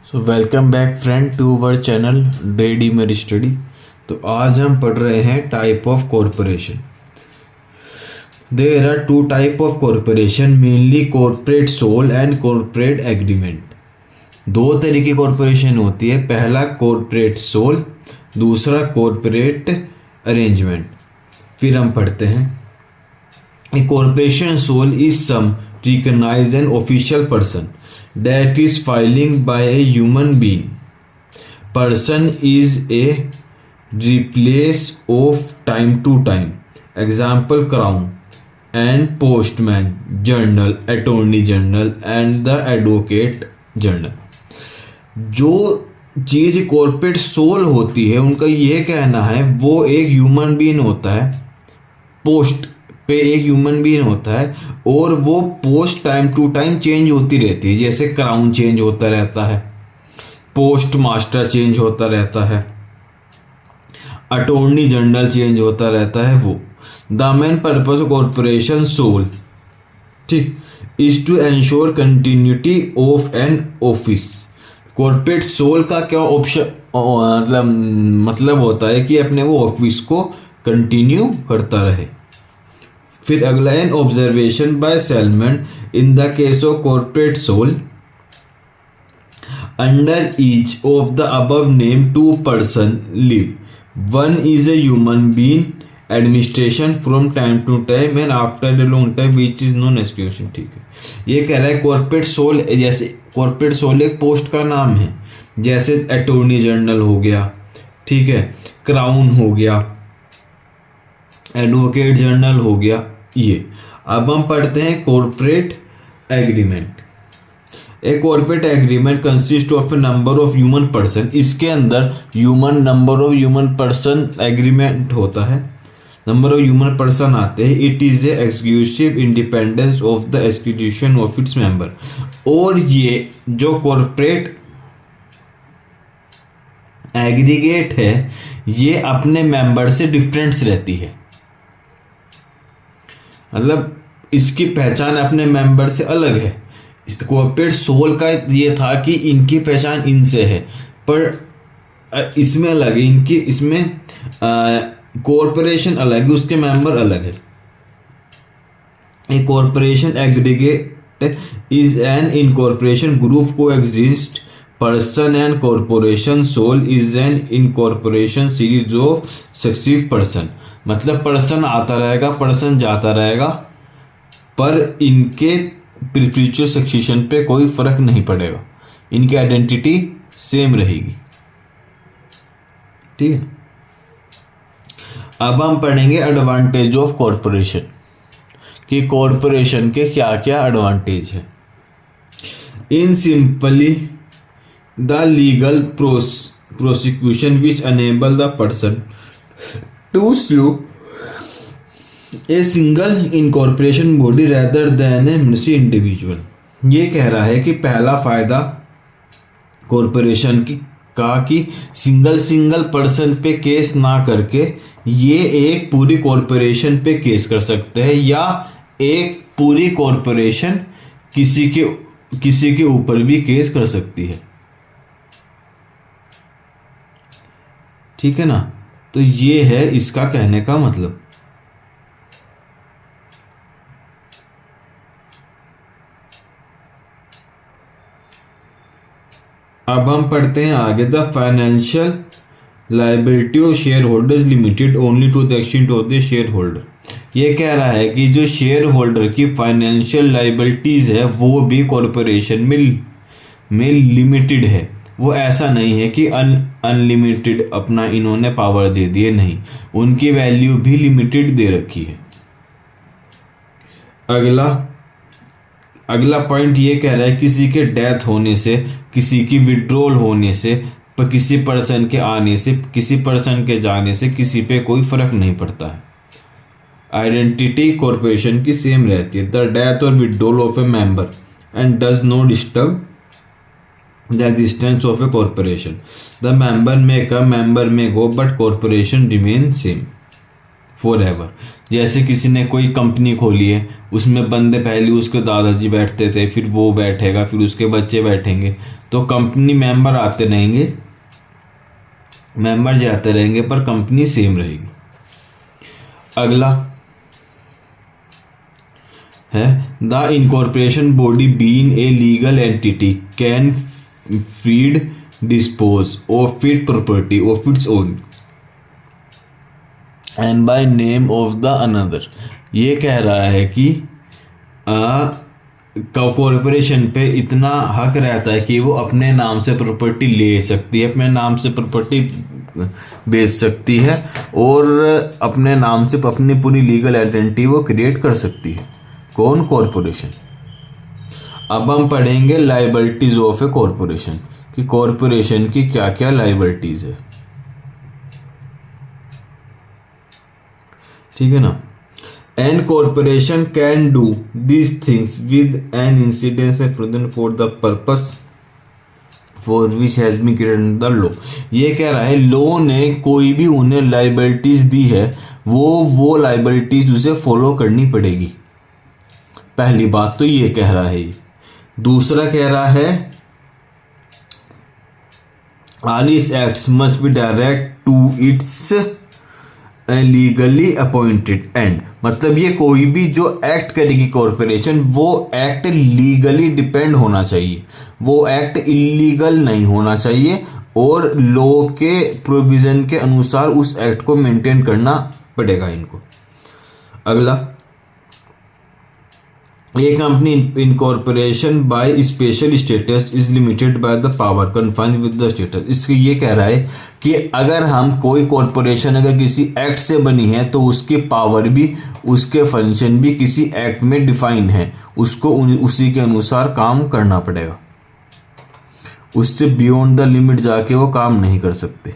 So welcome back friend to our channel daddy मेरी study. तो आज हम पढ़ रहे हैं type of corporation. There are two type of corporation, mainly corporate sole and corporate agreement. दो तरीके की कॉरपोरेशन होती है, पहला कॉरपोरेट सोल, दूसरा कॉरपोरेट अरेंजमेंट। फिर हम पढ़ते हैं, a corporation sole is some recognize an official person that is filing by a human being. Person is a replace of time to time. Example, crown and postman, journal, attorney general and the advocate general. जो चीज corporate soul होती है उनका ये कहना है वो एक ह्यूमन बीइंग होता है, पोस्ट पे एक ह्यूमन बीइंग होता है और वो post time to time change होती रहती है। जैसे क्राउन चेंज होता रहता है, पोस्ट मास्टर चेंज होता रहता है, अटॉर्नी जनरल चेंज होता रहता है। वो the main purpose of corporation sole, ठीक, is to ensure continuity of an office. Corporate sole का क्या ऑप्शन मतलब होता है कि अपने वो ऑफिस को कंटिन्यू करता रहे। फिर अगला an observation by Salmond, in the case of corporate sole under each of the above name two person live, one is a human being, administration from time to time and after a long time which is non execution. ठीक है, ये कह रहा है corporate sole, जैसे corporate sole एक post का नाम है, जैसे अटॉर्नी जनरल हो गया, ठीक है, क्राउन हो गया, एडवोकेट जनरल हो गया। ये अब हम पढ़ते हैं corporate agreement. A corporate agreement consist of A number of human person. इसके अंदर number of human person agreement होता है, नंबर ऑफ ह्यूमन पर्सन आते हैं। It is a exclusive independence of the execution of its member. और ये जो corporate aggregate है ये अपने मेंबर से डिफरेंट रहती है, मतलब इसकी पहचान अपने मेंबर से अलग है। कॉर्पोरेट सोल का ये था कि इनकी पहचान इनसे है, पर इसमें अलग है, इनकी इसमें कॉर्पोरेशन अलग है, उसके मेंबर अलग है। A corporation aggregate is an incorporation group coexist person and corporation sole is an incorporation series of successive person. मतलब पर्सन आता रहेगा, पर्सन जाता रहेगा, पर इनके स्पिरिचुअल सक्सेशन पे कोई फर्क नहीं पड़ेगा, इनकी आइडेंटिटी सेम रहेगी। ठीक है, अब हम पढ़ेंगे एडवांटेज ऑफ कॉरपोरेशन, कि कॉरपोरेशन के क्या क्या एडवांटेज है। In simply the legal prosecution which enable the person to sue a single incorporation body rather than a messy individual। ये कह रहा है कि पहला फायदा कॉरपोरेशन की सिंगल पर्सन पे केस ना करके ये एक पूरी कॉरपोरेशन पे केस कर सकते हैं, या एक पूरी कॉरपोरेशन किसी के ऊपर भी केस कर सकती है। ठीक है ना, तो ये है इसका कहने का मतलब। अब हम पढ़ते हैं आगे, the financial liability of share holders limited only to the extent of the share holder. ये कह रहा है कि जो शेयर होल्डर की फाइनेंशियल लायबिलिटीज है वो भी कॉरपोरेशन में लिमिटेड है। वो ऐसा नहीं है कि अनलिमिटेड अपना इन्होंने पावर दे दिए, नहीं, उनकी वैल्यू भी लिमिटेड दे रखी है। अगला पॉइंट ये कह रहा है किसी के डेथ होने से, किसी की विड्रॉल होने से, पर किसी पर्सन के आने से, किसी पर्सन के जाने से किसी पे कोई फर्क नहीं पड़ता है। आइडेंटिटी कॉरपोरेशन की सेम रहती है। द डेथ और withdrawal of A member and does not disturb the existence of a corporation. The member may come, member may go, but corporation remains same. For ever. जैसे किसी ने कोई company खोली है, उसमें बंदे पहले उसके दादाजी बैठते थे, फिर वो बैठेगा, फिर उसके बच्चे बैठेंगे, तो कंपनी मेंबर आते रहेंगे, मेंबर जाते रहेंगे, पर कंपनी सेम रहेगी। अगला है the incorporation body being a legal entity can freed dispose of it property of its own and by name of the another. ये कह रहा है कि कॉरपोरेशन पे इतना हक रहता है कि वो अपने नाम से प्रॉपर्टी ले सकती है, अपने नाम से प्रॉपर्टी बेच सकती है, और अपने नाम से अपनी पूरी लीगल आइडेंटिटी वो क्रिएट कर सकती है। कौन? कॉरपोरेशन। अब हम पढ़ेंगे लाइबिलिटीज ऑफ ए कॉरपोरेशन, कि कॉरपोरेशन की क्या क्या लाइबिलिटीज है। ठीक है ना। An corporation can do these things with an incidence for the purpose for which has been created the law. ये कह रहा है लॉ ने कोई भी उन्हें लाइबिलिटीज दी है, वो लाइबिलिटीज उसे फॉलो करनी पड़ेगी। पहली बात तो ये कह रहा है। दूसरा कह रहा है all its acts must be direct to its legally appointed and. मतलब ये कोई भी जो एक्ट करेगी कॉरपोरेशन, वो एक्ट लीगली डिपेंड होना चाहिए, वो एक्ट इलीगल नहीं होना चाहिए, और लॉ के प्रोविजन के अनुसार उस एक्ट को मेंटेन करना पड़ेगा इनको। अगला, ये company incorporation by special status is limited by the power confined with the status. इसके ये कह रहा है कि अगर हम कोई कॉरपोरेशन अगर किसी एक्ट से बनी है तो उसकी पावर भी, उसके फंक्शन भी किसी एक्ट में डिफाइन है, उसको उसी के अनुसार काम करना पड़ेगा, उससे बियॉन्ड द लिमिट जाके वो काम नहीं कर सकते।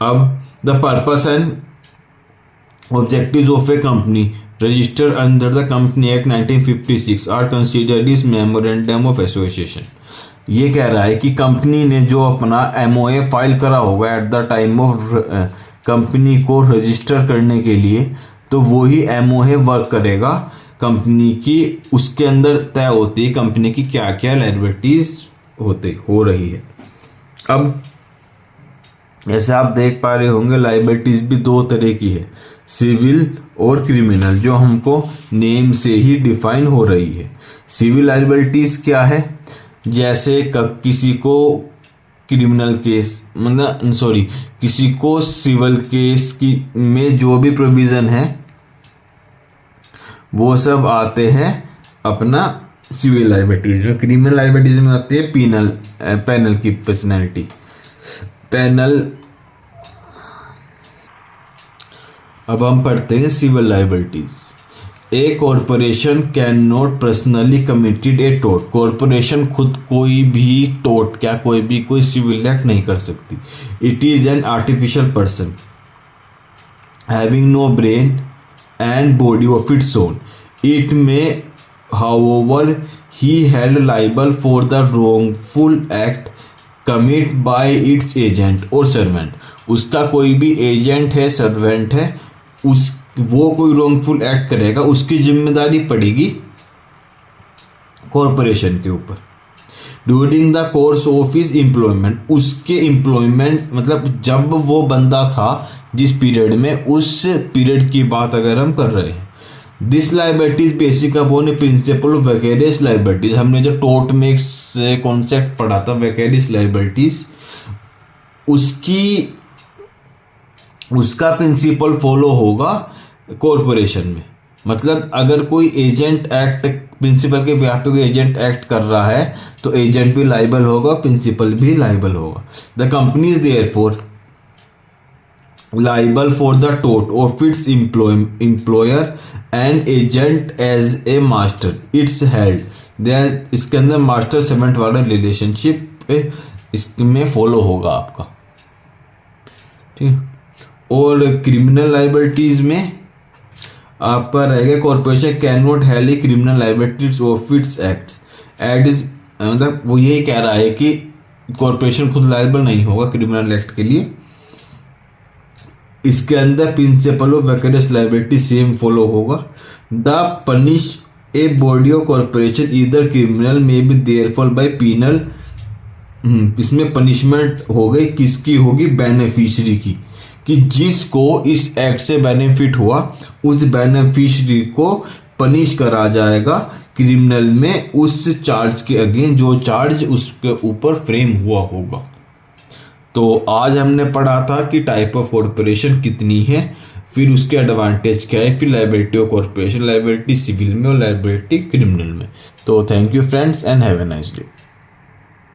अब the purpose and objectives of a company register under the company act 1956 are considered is memorandum of association. ये कह रहा है कि कंपनी ने जो अपना एमओए फाइल करा होगा at the time of company को रजिस्टर करने के लिए, तो वही एमओए वर्क करेगा कंपनी की। उसके अंदर तय होती है कंपनी की क्या क्या लायबिलिटीज हो रही है। अब ऐसे आप देख पा रहे होंगे लायबिलिटीज भी दो तरह की है, सिविल और क्रिमिनल, जो हमको नेम से ही डिफाइन हो रही है। सिविल लायबिलिटीज क्या है? जैसे किसी को क्रिमिनल केस किसी को सिविल केस की में जो भी प्रोविजन है वो सब आते हैं अपना सिविल लायबिलिटीज में। क्रिमिनल लायबिलिटीज में आती है पेनल की पर्सनैलिटी पेनल। अब हम पढ़ते हैं civil liabilities. A corporation can not personally committed a टोट। कॉरपोरेशन खुद कोई भी कोई सिविल एक्ट नहीं कर सकती। It is an artificial person having no brain and body of its own. It may however he held liable for the wrongful act commit by its agent और servant. उसका कोई भी एजेंट है, servant है, वो कोई रॉन्गफुल एक्ट करेगा, उसकी जिम्मेदारी पड़ेगी कॉरपोरेशन के ऊपर। During the course of his employment, उसके एम्प्लॉयमेंट मतलब जब वो बंदा था जिस पीरियड में, उस पीरियड की बात अगर हम कर रहे हैं। This liabilities basic upon A principle of vicarious liabilities. हमने जो टोट में एक कॉन्सेप्ट पढ़ा था विकेरियस लाइबिलिटीज, उसका प्रिंसिपल फॉलो होगा कॉरपोरेशन में। मतलब अगर कोई एजेंट एक्ट प्रिंसिपल के व्यापक एजेंट एक्ट कर रहा है तो एजेंट भी लाइबल होगा, प्रिंसिपल भी लाइबल होगा। The company is therefore liable for the टोट of its employer and agent as a master its held. इसके अंदर मास्टर सर्वेंट वाला रिलेशनशिप इसमें फॉलो होगा आपका, ठीक है। और क्रिमिनल लाइबिलिटीज में आपका रहेगा corporation can not held a criminal liabilities of its acts at is. मतलब वो यही कह रहा है कि कॉर्पोरेशन खुद लाइबल नहीं होगा क्रिमिनल एक्ट के लिए, इसके अंदर principle of vicarious liability same follow होगा। The punish a body of corporation either criminal may be therefore by penal. इसमें पनिशमेंट हो गई, किसकी होगी? बेनिफिशियरी की, कि जिसको इस एक्ट से बेनिफिट हुआ उस बेनिफिशियरी को पनिश करा जाएगा क्रिमिनल में उस चार्ज के अगेंस्ट जो चार्ज उसके ऊपर फ्रेम हुआ होगा। तो आज हमने पढ़ा था कि टाइप ऑफ कॉर्पोरेशन कितनी है, फिर उसके एडवांटेज क्या है, फिर liability of corporation, liability civil में और लायबिलिटी क्रिमिनल में। तो thank you friends and have a nice day.